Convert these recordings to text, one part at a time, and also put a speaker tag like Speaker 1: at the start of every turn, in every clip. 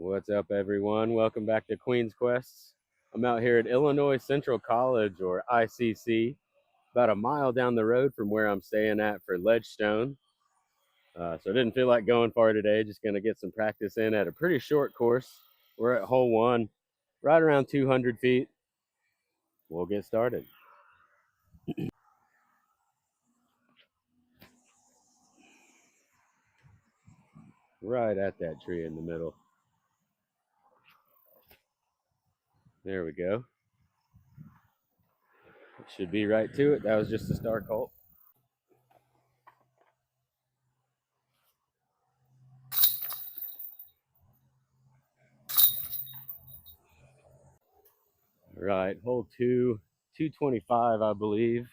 Speaker 1: What's up, everyone? Welcome back to Queen's Quests. I'm out here at Illinois Central College, or ICC, about a mile down the road from where I'm staying at for Ledgestone. So I didn't feel like going far today, just going to get some practice in at a pretty short course. We're at hole one, right around 200 feet. We'll get started. Right at that tree in the middle. There we go. Should be right to it. That was just a star cult. Right, hole two, 225, I believe.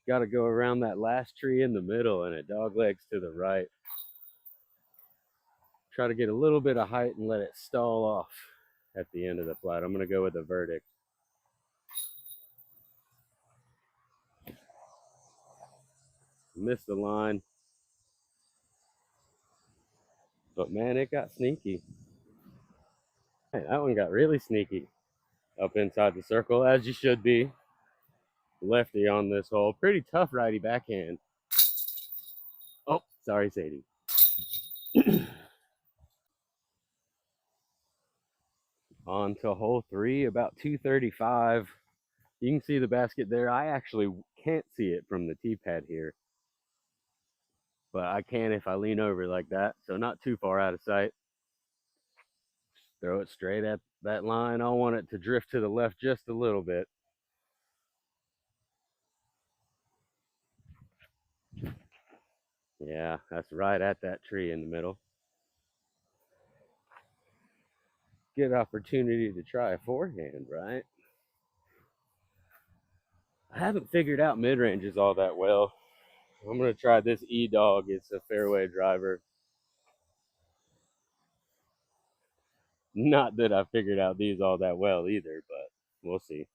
Speaker 1: Got to go around that last tree in the middle and it dog legs to the right. Try to get a little bit of height and let it stall off at the end of the flat. I'm going to go with a verdict. Missed the line. But man, it got sneaky. That one got really sneaky. Up inside the circle, as you should be. Lefty on this hole. Pretty tough righty backhand. Oh, sorry, Sadie. On to hole three, about 235. You can see the basket there. I actually can't see it from the tee pad here, but I can if I lean over like that, so not too far out of sight. Throw it straight at that line. I want it to drift to the left just a little bit. Yeah, that's right at that tree in the middle. Good opportunity to try a forehand, right? I haven't figured out mid-ranges all that well. I'm going to try this E-Dog. It's a fairway driver. Not that I figured out these all that well either, but we'll see.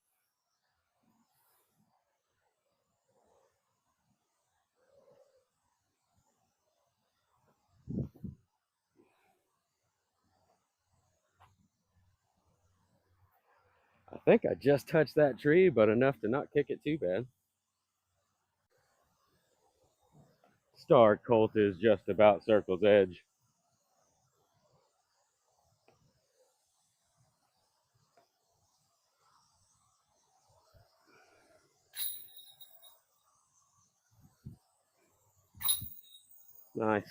Speaker 1: I think I just touched that tree, but enough to not kick it too bad. Star Colt is just about circle's edge. Nice.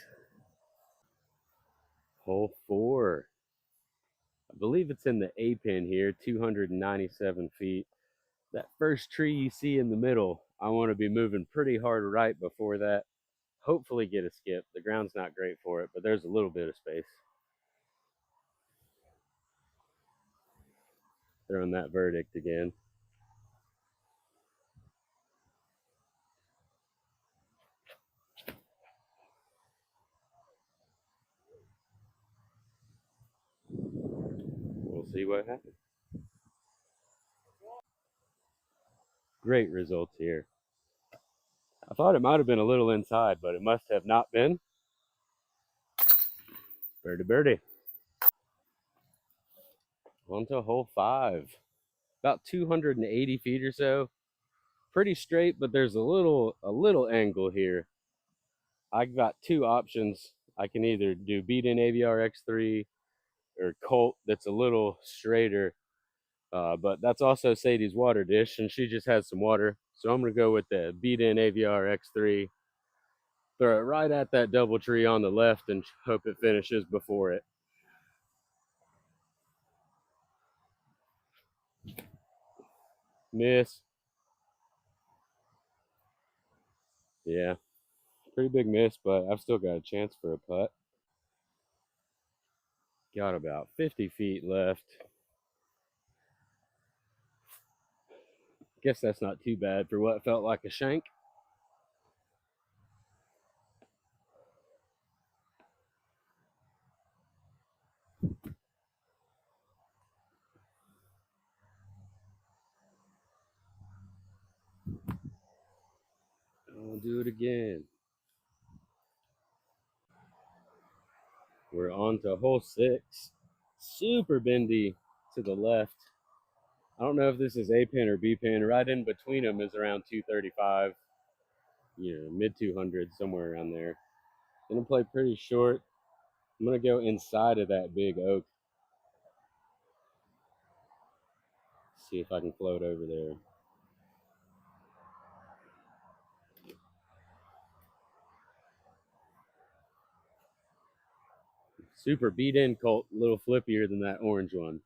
Speaker 1: Hole four. I believe it's in the A pin here, 297 feet. That first tree you see in the middle, I want to be moving pretty hard right before that. Hopefully get a skip. The ground's not great for it, but there's a little bit of space. Throwing that verdict again. We'll see what happens. Great results here. I thought it might have been a little inside, but it must have not been. Birdie birdie. On to hole five. About 280 feet or so. Pretty straight, but there's a little angle here. I've got two options. I can either do beat in AVR X3 or Colt that's a little straighter. But that's also Sadie's water dish, and she just has some water. So I'm going to go with the beat in AVR X3. Throw it right at that double tree on the left and hope it finishes before it. Miss. Yeah, pretty big miss, but I've still got a chance for a putt. Got about 50 feet left. Guess that's not too bad for what felt like a shank. I'll do it again. We're on to hole 6. Super bendy to the left. I don't know if this is A pin or B pin. Right in between them is around 235, mid 200s, somewhere around there. Gonna play pretty short. I'm gonna go inside of that big oak. See if I can float over there. Super beat in Colt, a little flippier than that orange one.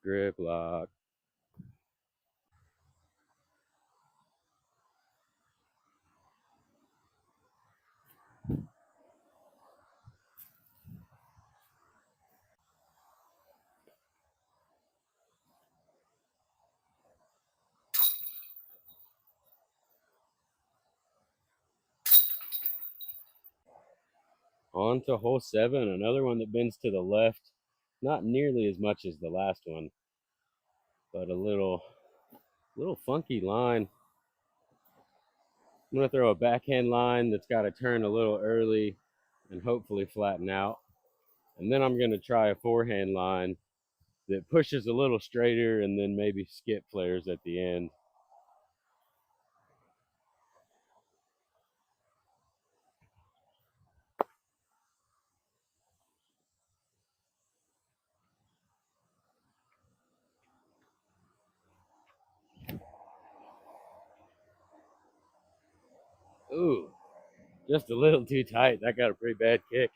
Speaker 1: Grip lock. On to hole 7, another one that bends to the left. Not nearly as much as the last one, but a little funky line. I'm gonna throw a backhand line that's got to turn a little early and hopefully flatten out. And then I'm gonna try a forehand line that pushes a little straighter and then maybe skip flares at the end. Ooh, just a little too tight. That got a pretty bad kick.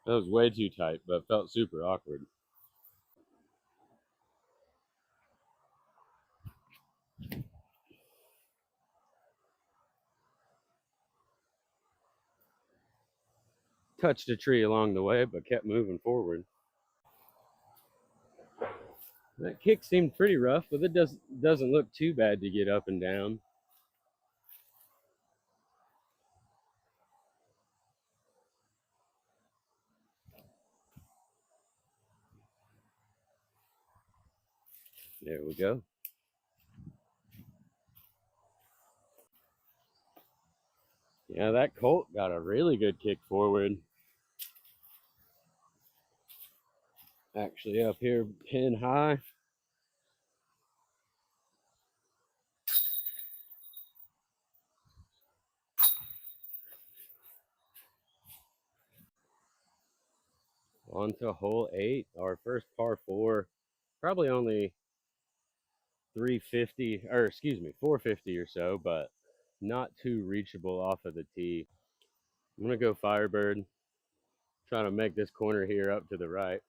Speaker 1: That was way too tight, but felt super awkward. Touched a tree along the way, but kept moving forward. That kick seemed pretty rough, but it doesn't look too bad to get up and down. There we go. Yeah, that Colt got a really good kick forward. Actually, up here, pin high. On to hole 8, our first par 4. Probably only 350, or excuse me, 450 or so, but not too reachable off of the tee. I'm going to go Firebird. Trying to make this corner here up to the right.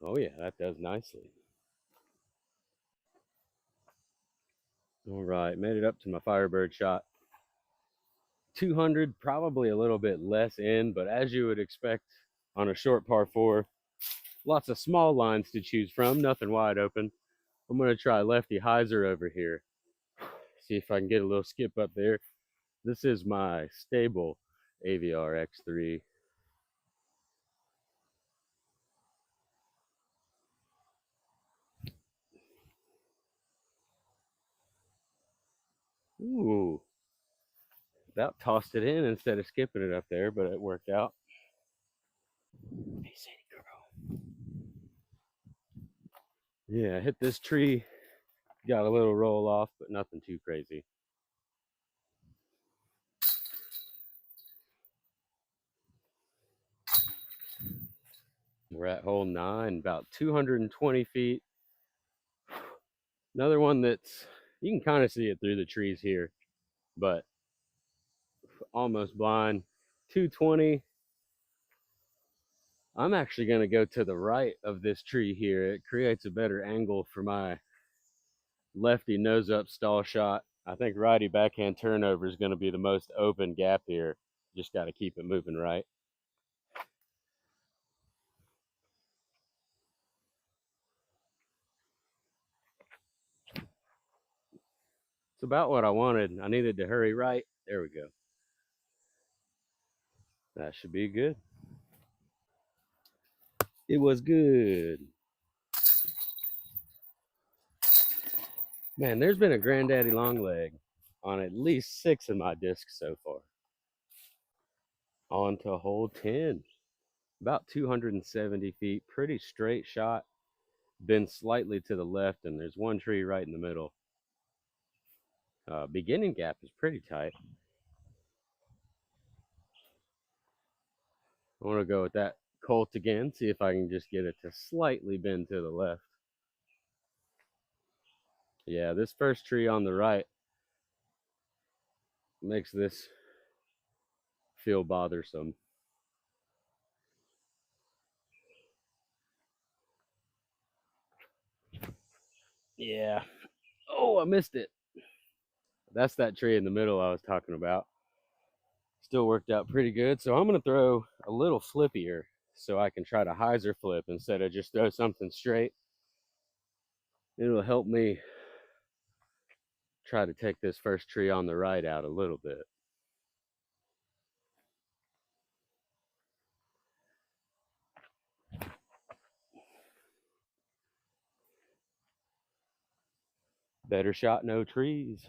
Speaker 1: Oh, yeah, that does nicely. All right, made it up to my Firebird shot. 200, probably a little bit less in, but as you would expect on a short par 4, lots of small lines to choose from, nothing wide open. I'm going to try lefty hyzer over here. See if I can get a little skip up there. This is my stable AVR X3. Ooh, about tossed it in instead of skipping it up there, but it worked out. Hey, Sadie girl. Yeah, hit this tree. Got a little roll off, but nothing too crazy. We're at hole 9, about 220 feet. Another one that's, you can kind of see it through the trees here, but almost blind. 220. I'm actually going to go to the right of this tree here. It creates a better angle for my lefty nose up stall shot. I think righty backhand turnover is going to be the most open gap here. Just got to keep it moving right. It's about what I wanted. I needed to hurry right. There we go. That should be good. It was good. Man, there's been a granddaddy long leg on at least 6 of my discs so far. On to hole 10. About 270 feet. Pretty straight shot. Been slightly to the left, and there's one tree right in the middle. Beginning gap is pretty tight. I want to go with that Colt again, see if I can just get it to slightly bend to the left. Yeah, this first tree on the right makes this feel bothersome. Yeah. Oh, I missed it. That's that tree in the middle I was talking about. Still worked out pretty good. So I'm going to throw a little flippier so I can try to hyzer flip instead of just throw something straight. It'll help me try to take this first tree on the right out a little bit. Better shot, no trees.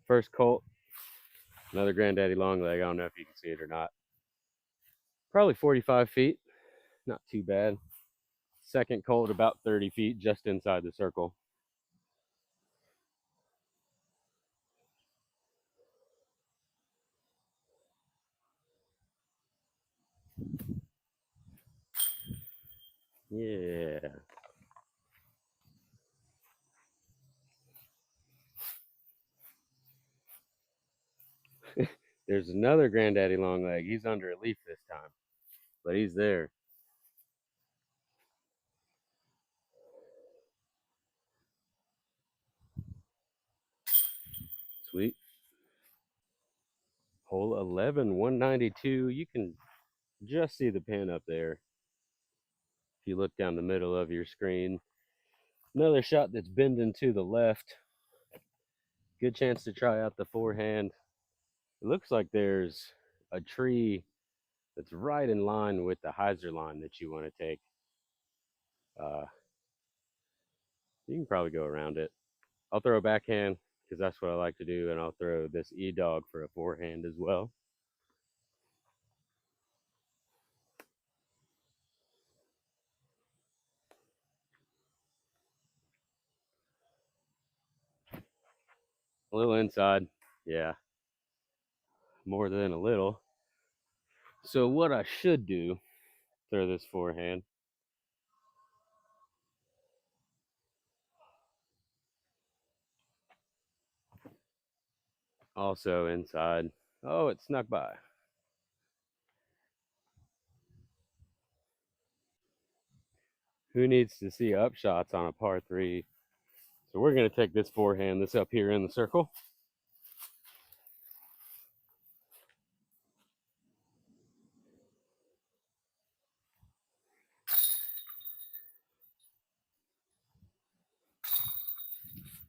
Speaker 1: First Colt, another granddaddy long leg. I don't know if you can see it or not. Probably 45 feet, not too bad. Second Colt, about 30 feet, just inside the circle. Yeah. There's another granddaddy long leg. He's under a leaf this time, but he's there. Sweet. Hole 11, 192. You can just see the pin up there if you look down the middle of your screen. Another shot that's bending to the left. Good chance to try out the forehand. It looks like there's a tree that's right in line with the hyzer line that you want to take. You can probably go around it. I'll throw a backhand because that's what I like to do, and I'll throw this E-dog for a forehand as well. A little inside, yeah, more than a little. So what I should do, throw this forehand. Also inside. Oh, it snuck by. Who needs to see upshots on a par 3? So we're going to take this forehand, this up here in the circle.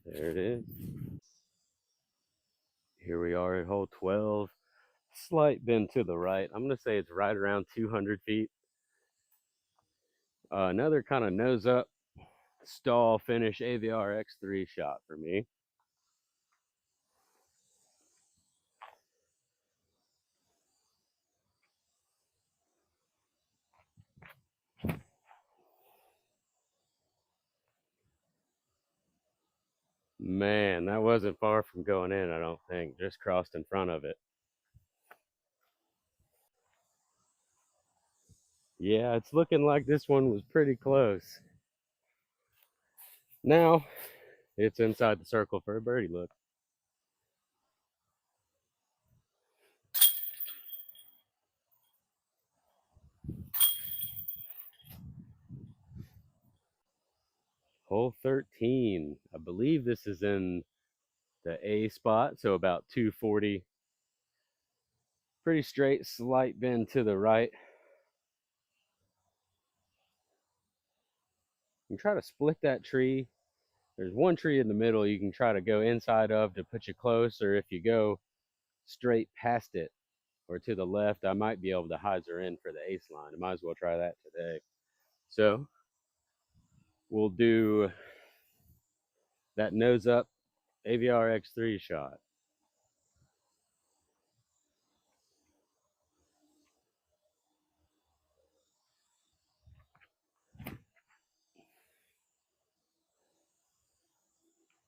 Speaker 1: There it is. Here we are at hole 12. Slight bend to the right. I'm going to say it's right around 200 feet. Another kind of nose up, stall finish AVR X3 shot for me. Man, that wasn't far from going in, I don't think. Just crossed in front of it. Yeah, it's looking like this one was pretty close. Now, it's inside the circle for a birdie look. Hole 13. I believe this is in the A spot, so about 240. Pretty straight, slight bend to the right. You can try to split that tree. There's one tree in the middle you can try to go inside of to put you close, or if you go straight past it or to the left, I might be able to hyzer in for the ace line. I might as well try that today. So we'll do that nose up AVR X3 shot.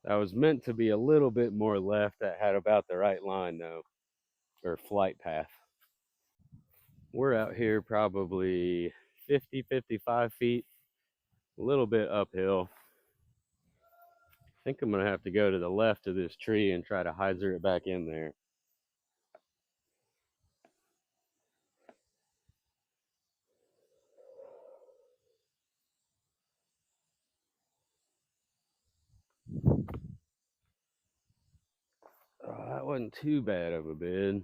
Speaker 1: That was meant to be a little bit more left. That had about the right line though, or flight path. We're out here probably 50, 55 feet, a little bit uphill. I think I'm gonna have to go to the left of this tree and try to hyzer it back in there. Oh, that wasn't too bad of a bid.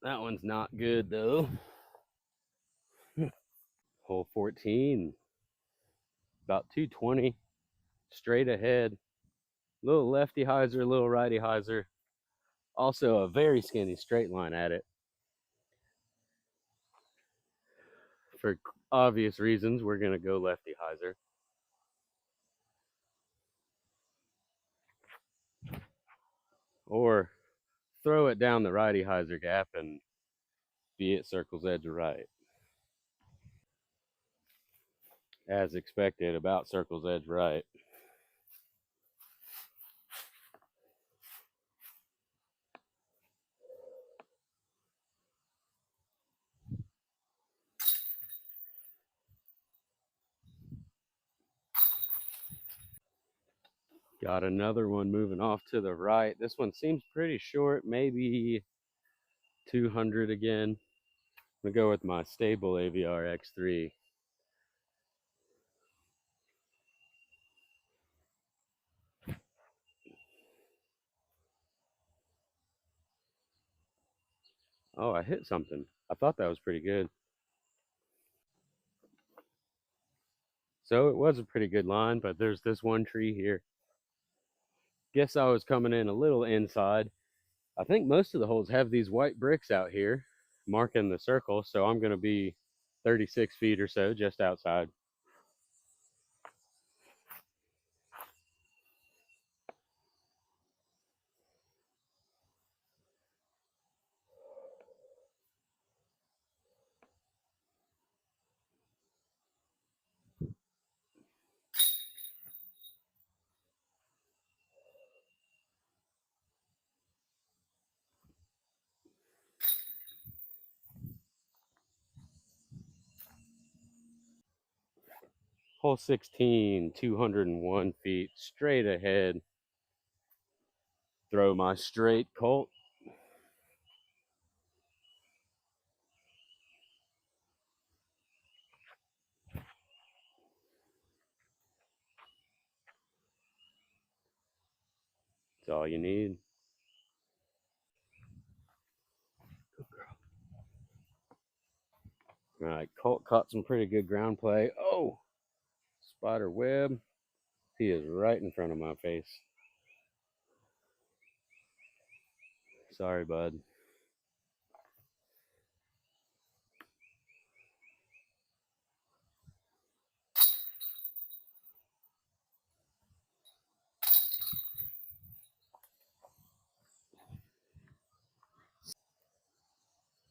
Speaker 1: That one's not good though. Hole 14, about 220, straight ahead. Little lefty hyzer, little righty hyzer. Also a very skinny straight line at it. For obvious reasons, we're gonna go lefty hyzer. Or throw it down the righty hyzer gap and be it circle's edge right. As expected, about circle's edge right. Got another one moving off to the right. This one seems pretty short, maybe 200 again. I'm gonna go with my stable AVR X3. Oh, I hit something. I thought that was pretty good. So it was a pretty good line, but there's this one tree here. Guess I was coming in a little inside. I think most of the holes have these white bricks out here marking the circle, so I'm going to be 36 feet or so just outside. Hole 16, 201 feet straight ahead. Throw my straight Colt. That's all you need. All right, Colt caught some pretty good ground play. Oh, spider web. He is right in front of my face. Sorry, bud.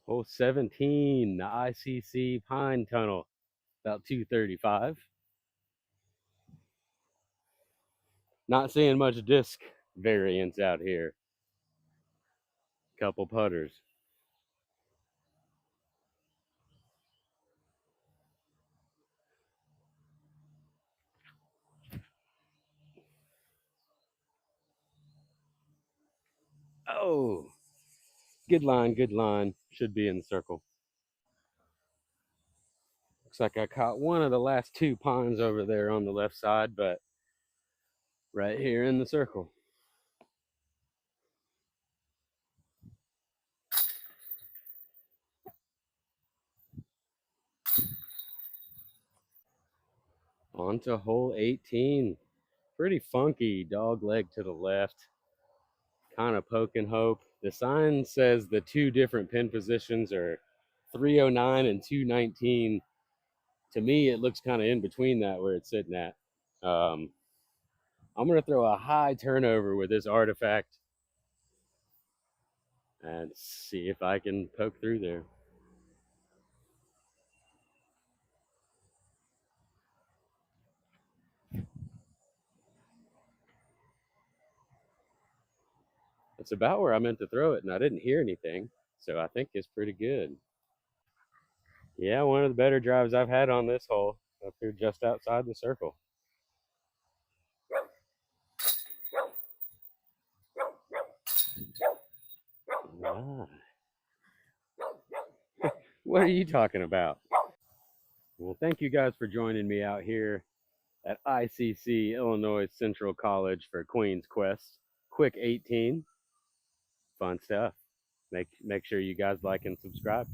Speaker 1: Hole 17, the ICC Pine Tunnel, about 235. Not seeing much disc variance out here. Couple putters. Oh, good line, good line. Should be in the circle. Looks like I caught one of the last two ponds over there on the left side, but right here in the circle. On to hole 18. Pretty funky dog leg to the left. Kind of poke and hope. The sign says the two different pin positions are 309 and 219. To me, it looks kind of in between that where it's sitting at. Um, I'm going to throw a high turnover with this artifact and see if I can poke through there. It's about where I meant to throw it, and I didn't hear anything, so I think it's pretty good. Yeah, one of the better drives I've had on this hole up here just outside the circle. Ah, what are you talking about? Well, thank you guys for joining me out here at ICC, Illinois Central College for Queen's Quest. Quick 18. Fun stuff. Make sure you guys like and subscribe.